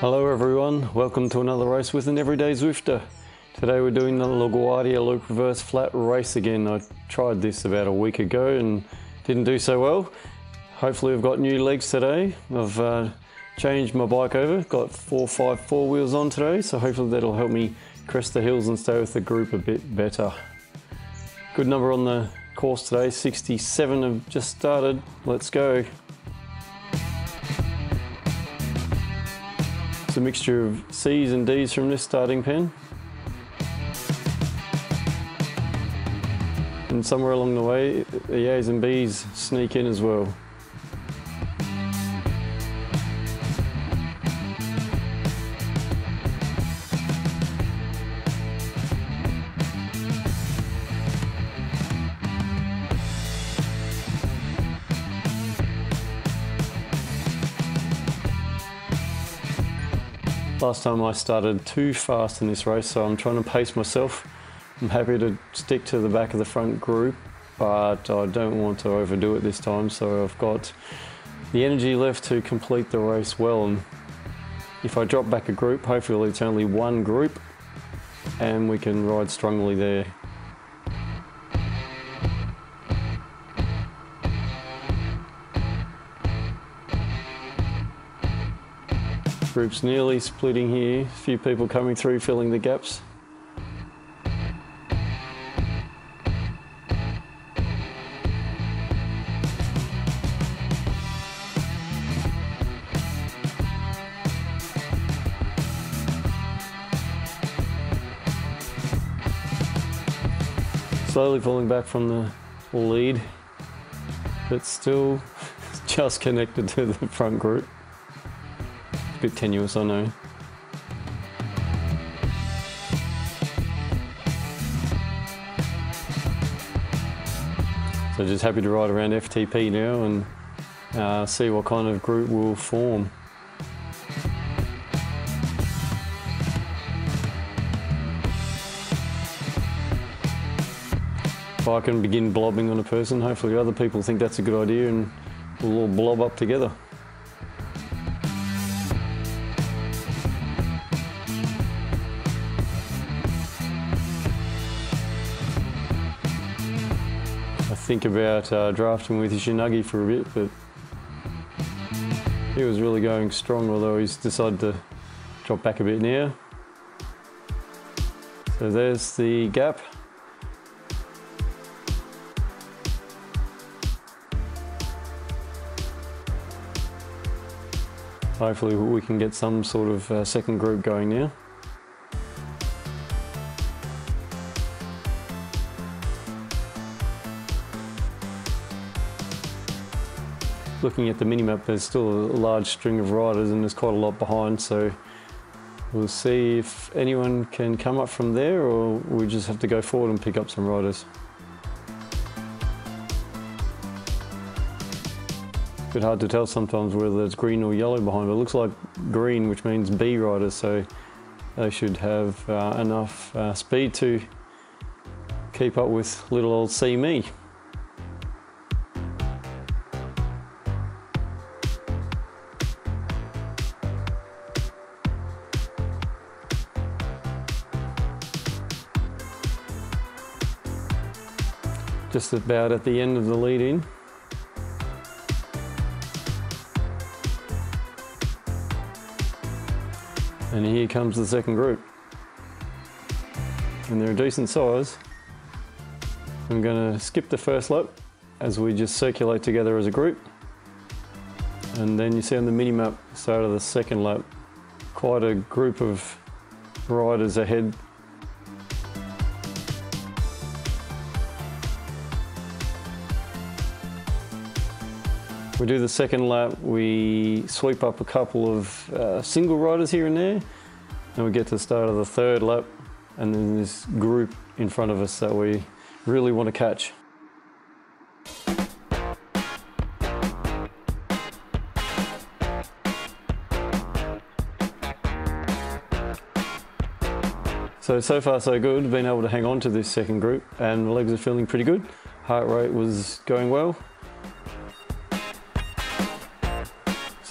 Hello everyone, welcome to another race with an everyday Zwifter. Today we're doing the LaGuardia Loop Reverse Flat race again. I tried this about a week ago and didn't do so well. Hopefully I've got new legs today. I've changed my bike over, got 454 wheels on today, so hopefully that'll help me crest the hills and stay with the group a bit better. Good number on the course today, 67 have just started. Let's go. It's a mixture of C's and D's from this starting pen. And somewhere along the way, the A's and B's sneak in as well. Last time I started too fast in this race, so I'm trying to pace myself. I'm happy to stick to the back of the front group, but I don't want to overdo it this time, so I've got the energy left to complete the race well. And if I drop back a group, hopefully it's only one group and we can ride strongly there. Group's nearly splitting here, a few people coming through filling the gaps. Slowly pulling back from the lead, but still just connected to the front group. Bit tenuous, I know. So just happy to ride around FTP now and see what kind of group will form. If I can begin blobbing on a person, hopefully other people think that's a good idea and we'll all blob up together. Think about drafting with Shinagi for a bit, but he was really going strong, although he's decided to drop back a bit now. So there's the gap. Hopefully we can get some sort of second group going now. Looking at the minimap, there's still a large string of riders and there's quite a lot behind, so we'll see if anyone can come up from there or we just have to go forward and pick up some riders. A bit hard to tell sometimes whether it's green or yellow behind, but it looks like green, which means B riders, so they should have enough speed to keep up with little old C me. Just about at the end of the lead in. And here comes the second group. And they're a decent size. I'm going to skip the first lap as we just circulate together as a group. And then you see on the mini-map, start of the second lap, quite a group of riders ahead. We do the second lap, we sweep up a couple of single riders here and there, and we get to the start of the third lap, and then this group in front of us that we really want to catch. So far so good, been able to hang on to this second group, and the legs are feeling pretty good. Heart rate was going well.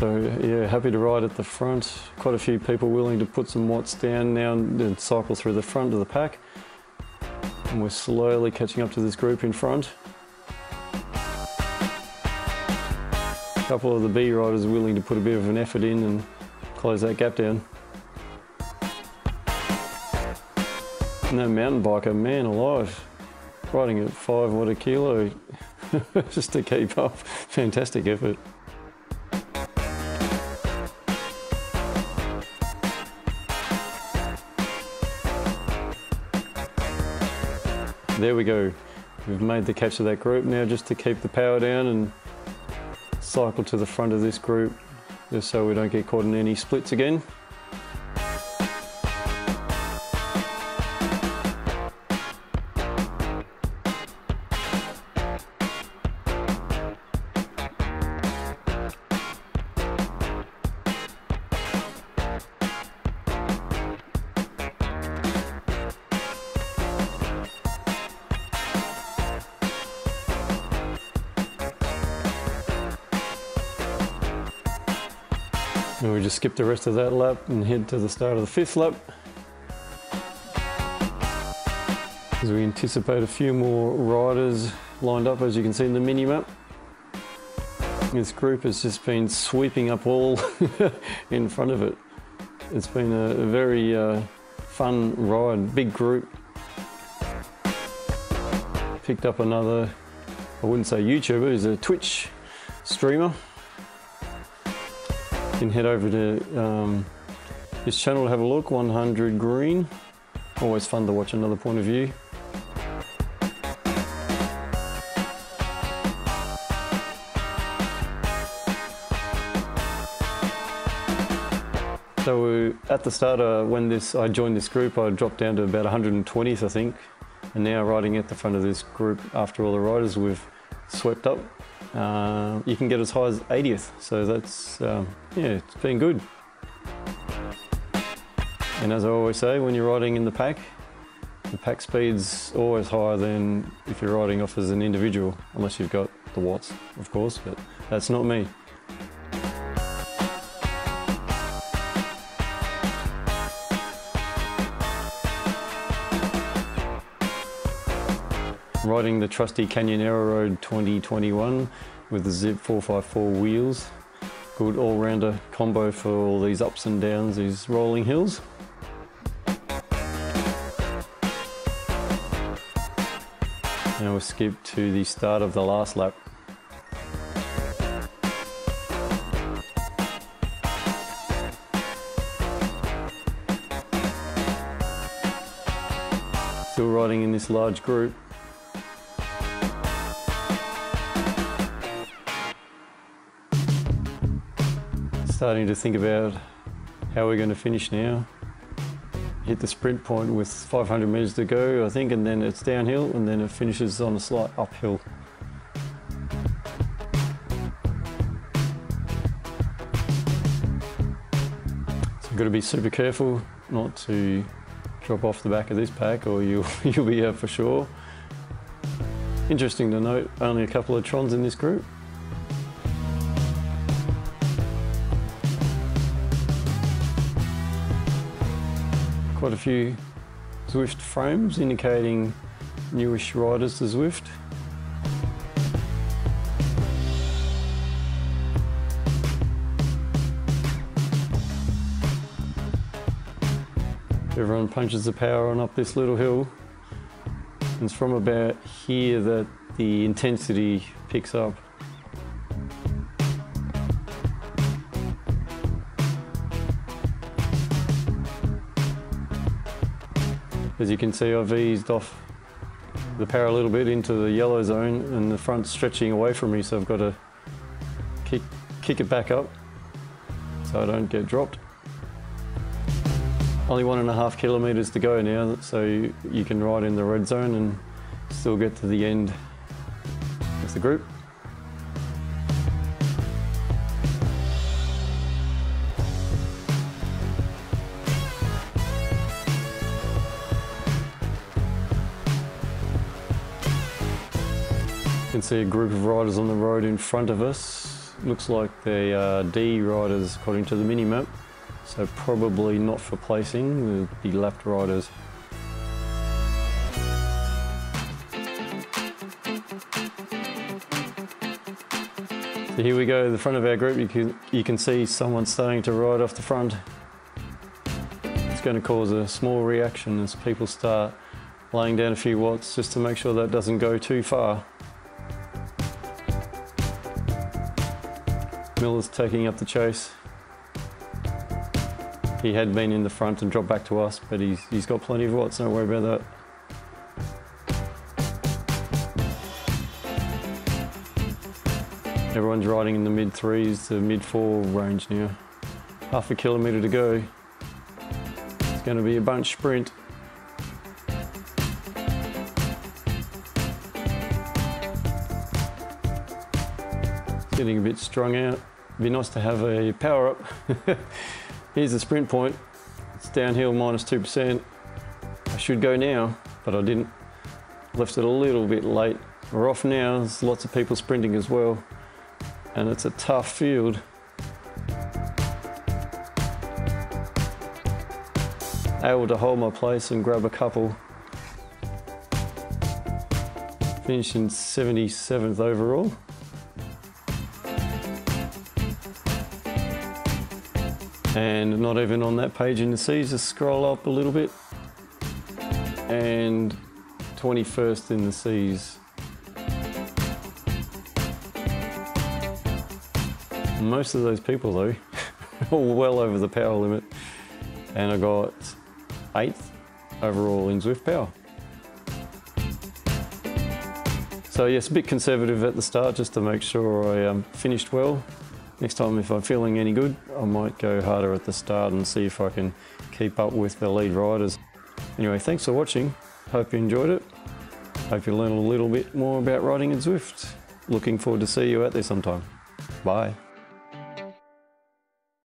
So yeah, happy to ride at the front. Quite a few people willing to put some watts down now and cycle through the front of the pack. And we're slowly catching up to this group in front. A couple of the B riders willing to put a bit of an effort in and close that gap down. And that mountain biker, man alive, riding at 5 watt a kilo just to keep up. Fantastic effort. There we go. We've made the catch of that group. Now just to keep the power down and cycle to the front of this group just so we don't get caught in any splits again. And we just skip the rest of that lap and head to the start of the 5th lap. As we anticipate a few more riders lined up, as you can see in the mini map. This group has just been sweeping up all in front of it. It's been a very fun ride, big group. Picked up another, I wouldn't say YouTuber, he's a Twitch streamer. You can head over to his channel to have a look, 100 Green. Always fun to watch another point of view. So at the start, when I joined this group, I dropped down to about 120th, I think. And now riding at the front of this group, after all the riders, we've swept up. You can get as high as 80th, so that's, yeah, it's been good. And as I always say, when you're riding in the pack speed's always higher than if you're riding off as an individual, unless you've got the watts, of course, but that's not me. Riding the trusty Canyon Arrow Road 2021 with the Zip 454 wheels. Good all-rounder combo for all these ups and downs, these rolling hills. Now we'll skip to the start of the last lap. Still riding in this large group. Starting to think about how we're going to finish now. Hit the sprint point with 500 metres to go, I think, and then it's downhill, and then it finishes on a slight uphill. So you've got to be super careful not to drop off the back of this pack, or you'll be out for sure. Interesting to note, only a couple of Trons in this group. Quite a few Zwift frames indicating newish riders to Zwift. Everyone punches the power on up this little hill. And it's from about here that the intensity picks up. As you can see, I've eased off the power a little bit into the yellow zone and the front's stretching away from me, so I've got to kick it back up so I don't get dropped. Only 1.5 kilometres to go now, so you can ride in the red zone and still get to the end of the group. You can see a group of riders on the road in front of us. looks like they are D riders according to the mini-map, so probably not for placing, would be left riders. So here we go, the front of our group. You can see someone starting to ride off the front. It's going to cause a small reaction as people start laying down a few watts just to make sure that doesn't go too far. Miller's taking up the chase. He had been in the front and dropped back to us, but he's got plenty of watts, don't worry about that. Everyone's riding in the mid-3s to mid-4 range now. Half a kilometre to go. It's going to be a bunch sprint. It's getting a bit strung out. It'd be nice to have a power up. Here's the sprint point. It's downhill -2%. I should go now, but I didn't. Left it a little bit late. We're off now. There's lots of people sprinting as well. And it's a tough field. Able to hold my place and grab a couple. Finished in 77th overall. And not even on that page in the C's, just scroll up a little bit. And 21st in the C's. Most of those people though, are well over the power limit. And I got 8th overall in Zwift power. So yes, a bit conservative at the start just to make sure I finished well. Next time if I'm feeling any good, I might go harder at the start and see if I can keep up with the lead riders. Anyway, thanks for watching. Hope you enjoyed it. Hope you learned a little bit more about riding in Zwift. Looking forward to see you out there sometime. Bye.